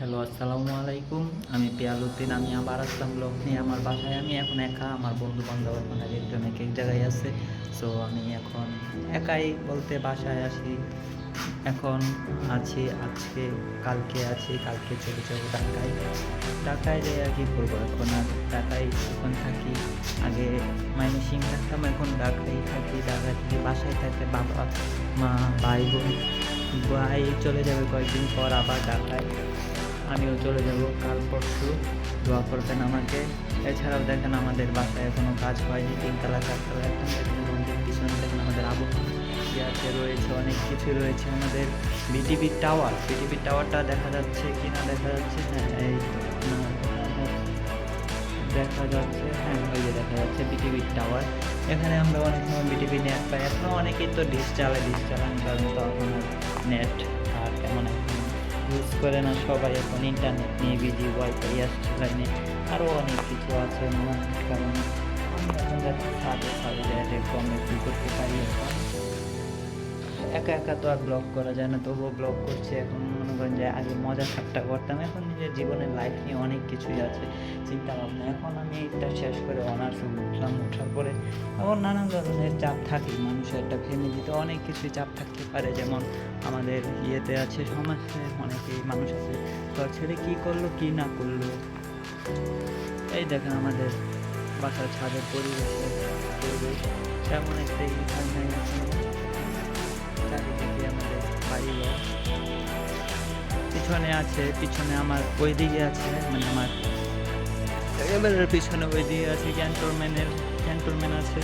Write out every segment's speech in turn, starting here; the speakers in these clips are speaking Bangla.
হ্যালো, আসসালামু আলাইকুম। আমি পিয়ালউদ্দিন। আমি আবার আসলাম ব্লগ নিয়ে। আমার বাসায় আমি এখন একা, আমার বন্ধু-বান্ধব এখন একেকজন একেক জায়গায় আছে। সো আমি এখন একাই বলতে বাসায় আসি। এখন আছি আজকে, কালকে আছি, কালকে চলে যাবো ঢাকায়। ঢাকায় যেয়ে আর কি করবো, এখন আর ঢাকায় এখন থাকি। আগে ময়মনসিং থাকতাম, এখন ঢাকায় থাকি। ঢাকা থেকে বাসায় থাকে বাবা, মা, ভাই, বোন। ভাই চলে যাবে কয়েকদিন পর আবার ঢাকায়। আমিও চলে যাব কাল পরশু। দোয়া করবেন আমাকে। এছাড়াও দেখেন আমাদের বাসায় এখনও কাজ হয়নি, 3 তলা 4 তলা। এখন দেখেন মন্দির পিছনে দেখেন আমাদের ইয়াতে রয়েছে, অনেক কিছু রয়েছে। আমাদের বিটিভি টাওয়ারটা দেখা যাচ্ছে কি না দেখা যাচ্ছে? হ্যাঁ, এই তো না, দেখা যাচ্ছে। হ্যাঁ, ওই যে দেখা যাচ্ছে বিটিভি টাওয়ার। এখানে আমরা অনেক সময় বিটিভি নেট পাই। এখনও অনেকেই তো ডিশ চালান, কারণ তখন নেট আর তেমন এখন ইউজ করে না সবাই। এখন ইন্টারনেট নিয়ে বিজি, ওয়াইফাই আসছে লাইনে, আরও অনেক কিছু আছে। কারণ আমি এখন যাচ্ছি ছাদে একটু আমরা কী করতে পারি। এখন একা একা তো আর ব্লগ করা যায় না, তবুও ব্লগ করছি। এখন মনে করেন যে আগে মজা ঠাট্টা করতাম, এখন নিজের জীবনের লাইফ নিয়ে অনেক কিছুই আছে চিন্তা ভাবনা। এখন আমি এটা শেষ করে অনার্সে উঠলাম। ওঠার পরে এখন নানান ধরনের চাপ থাকে। মানুষের একটা ফ্যামিলিতে অনেক কিছুই চাপ থাকতে পারে। যেমন আমাদের ইয়েতে আছে, সমাজে অনেকেই মানুষ আছে ঘর ছেড়ে কী করলো কী না করলো। এই দেখেন আমাদের বাসার ছাদের পরিবেশ তেমন একটা ইথার নাই এখনো। চারিদিকে আমাদের বাড়িঘর। পিছনে আমার ওইদিকে আছে, মানে আমার এবারের পিছনে ওইদিকে আছে ক্যান্টনমেন্ট আছে,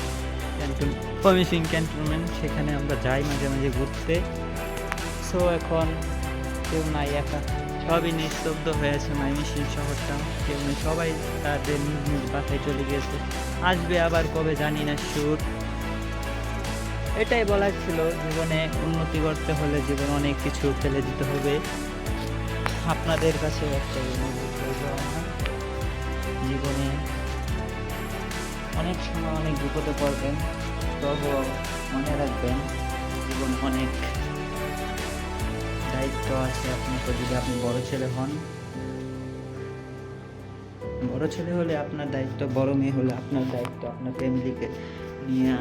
ময়মনসিং ক্যান্টনমেন্ট। সেখানে আমরা যাই মাঝে মাঝে ঘুরতে। সো এখন কেউ নাই, একা, সবই নিস্তব্ধ হয়েছে ময়মনসিং শহরটা। কেউ নেই, সবাই তাদের নিজ নিজ বাসায় চলে গেছে। আসবে আবার কবে জানি না, এটাই বলার ছিল। জীবনে উন্নতি করতে হলে জীবনে অনেক কিছু ফেলে দিতে হবে। আপনাদের কাছে একটা অনুরোধ রইল আমার, জীবনে অনেক সময় অনেক বিপদে পড়বেন, তবুও মনে রাখবেন জীবনে অনেক দায়িত্ব আছে আপনাকে। যদি আপনি বড় ছেলে হলে আপনার দায়িত্ব, বড় মেয়ে হলে আপনার দায়িত্ব আপনার ফ্যামিলিকে নিয়ে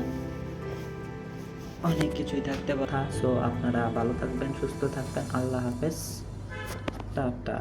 অনেক কিছুই থাকতে কথা। সো আপনারা ভালো থাকবেন, সুস্থ থাকবেন। আল্লাহ হাফেজ, টাটা।